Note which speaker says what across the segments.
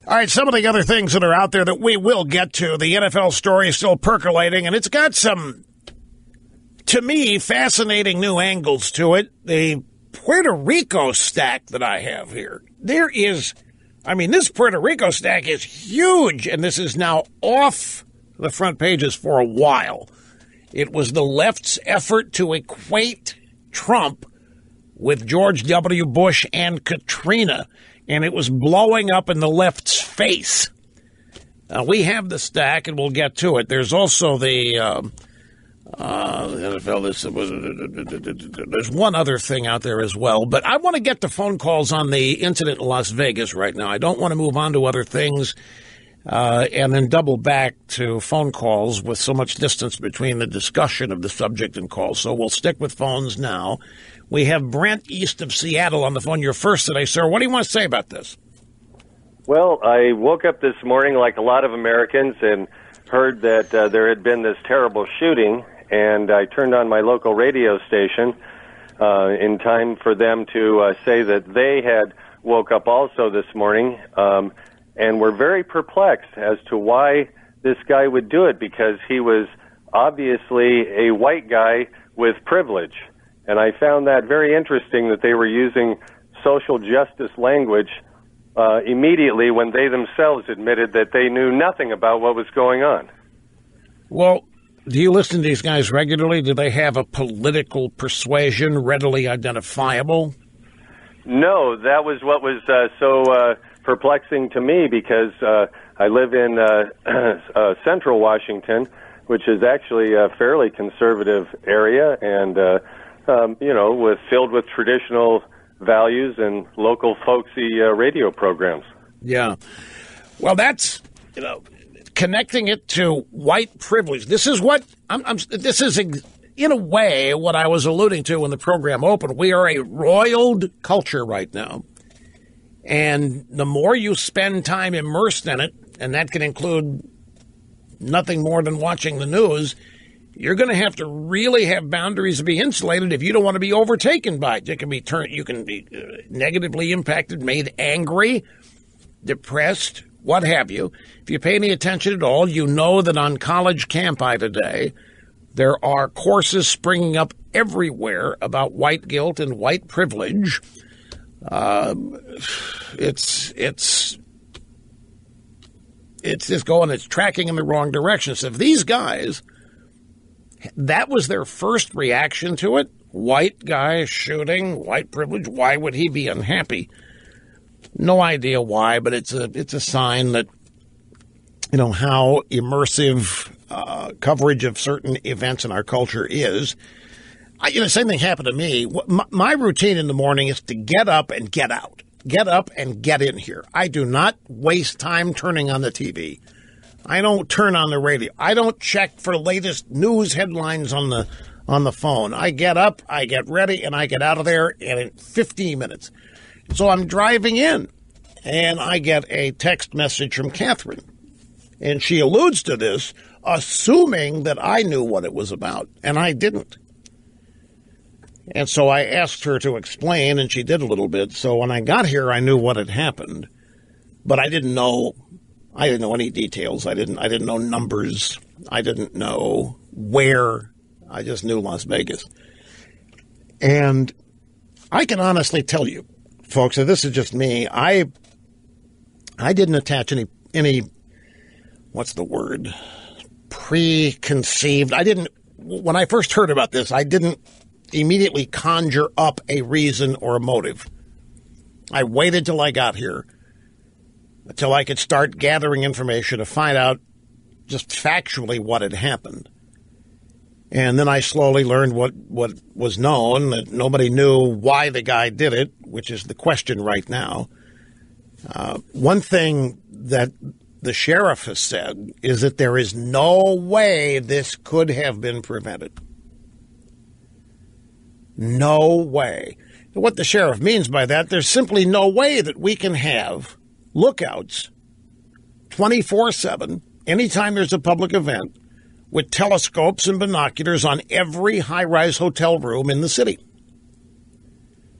Speaker 1: All right, some of the other things that are out there that we will get to. The NFL story is still percolating, and it's got some, to me, fascinating new angles to it. The Puerto Rico stack that I have here. This Puerto Rico stack is huge, and this is now off the front pages for a while. It was the left's effort to equate Trump with George W. Bush and Katrina, and it was blowing up in the left's face. We have the stack, and we'll get to it. There's also the NFL. There's one other thing out there as well, but I want to get to phone calls on the incident in Las Vegas right now. I don't want to move on to other things and then double back to phone calls with so much distance between the discussion of the subject and calls. So we'll stick with phones now. We have Brent east of Seattle on the phone. You're first today, sir. What do you want to say about this?
Speaker 2: Well, I woke up this morning like a lot of Americans and heard that there had been this terrible shooting, and I turned on my local radio station in time for them to say that they had woke up also this morning and were very perplexed as to why this guy would do it, because he was obviously a white guy with privilege. And I found that very interesting that they were using social justice language immediately when they themselves admitted that they knew nothing about what was going on.
Speaker 1: Well, do you listen to these guys regularly? Do they have a political persuasion readily identifiable?
Speaker 2: No, that was what was so perplexing to me, because I live in central Washington, which is actually a fairly conservative area, and filled with traditional values and local folksy radio programs.
Speaker 1: Yeah. Well, that's, connecting it to white privilege. This is what this is in a way what I was alluding to when the program opened. We are a roiled culture right now. And the more you spend time immersed in it, and that can include nothing more than watching the news, you're going to have to really have boundaries to be insulated if you don't want to be overtaken by it. You can be negatively impacted, made angry, depressed, what have you. If you pay any attention at all, you know that on college campi today, there are courses springing up everywhere about white guilt and white privilege. It's tracking in the wrong direction. So if these guys, that was their first reaction to it, white guy shooting, white privilege, why would he be unhappy? No idea why, but it's a sign that, how immersive coverage of certain events in our culture is. Same thing happened to me. My routine in the morning is to get up and get out. Get up and get in here. I do not waste time turning on the TV. I don't turn on the radio. I don't check for latest news headlines on the phone. I get up, I get ready, and I get out of there in 15 minutes. So I'm driving in, and I get a text message from Catherine. And she alludes to this, assuming that I knew what it was about, and I didn't. And so I asked her to explain, and she did a little bit. So when I got here, I knew what had happened, but I didn't know any details. I didn't know numbers. I didn't know where. I just knew Las Vegas. And I can honestly tell you, folks, that this is just me. I didn't attach any what's the word? Preconceived. When I first heard about this, I didn't immediately conjure up a reason or a motive. I waited till I got here, until I could start gathering information to find out just factually what had happened. And then I slowly learned what was known, that nobody knew why the guy did it, which is the question right now. One thing that the sheriff has said is that there is no way this could have been prevented. No way. What the sheriff means by that, there's simply no way that we can have lookouts 24/7, anytime there's a public event, with telescopes and binoculars on every high-rise hotel room in the city.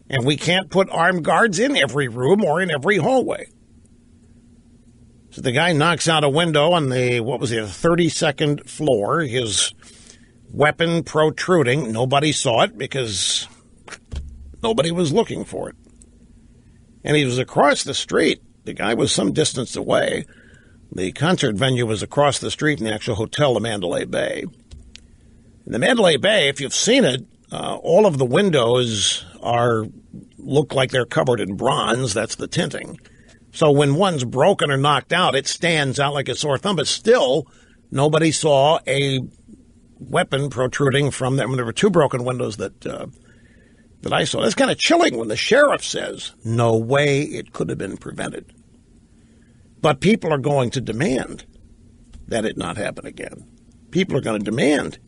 Speaker 1: And we can't put armed guards in every room or in every hallway. So the guy knocks out a window on the, 32nd floor, his weapon protruding. Nobody saw it because nobody was looking for it. And he was across the street. The guy was some distance away. The concert venue was across the street in the actual hotel, the Mandalay Bay. In the Mandalay Bay, if you've seen it, all of the windows look like they're covered in bronze. That's the tinting. So when one's broken or knocked out, it stands out like a sore thumb. But still, nobody saw a weapon protruding from them. There were two broken windows that I saw. That's kind of chilling when the sheriff says, no way it could have been prevented. But people are going to demand that it not happen again. People are going to demand.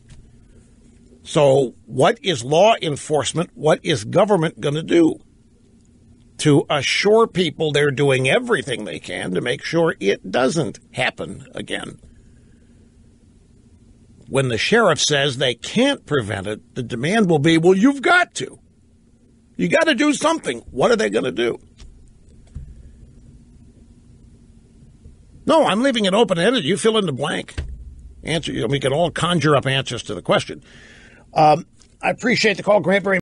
Speaker 1: So what is law enforcement, what is government going to do to assure people they're doing everything they can to make sure it doesn't happen again? When the sheriff says they can't prevent it, the demand will be, well, you've got to. You got to do something. What are they going to do? No, I'm leaving it open-ended. You fill in the blank. Answer. We can all conjure up answers to the question. I appreciate the call, Grant. Very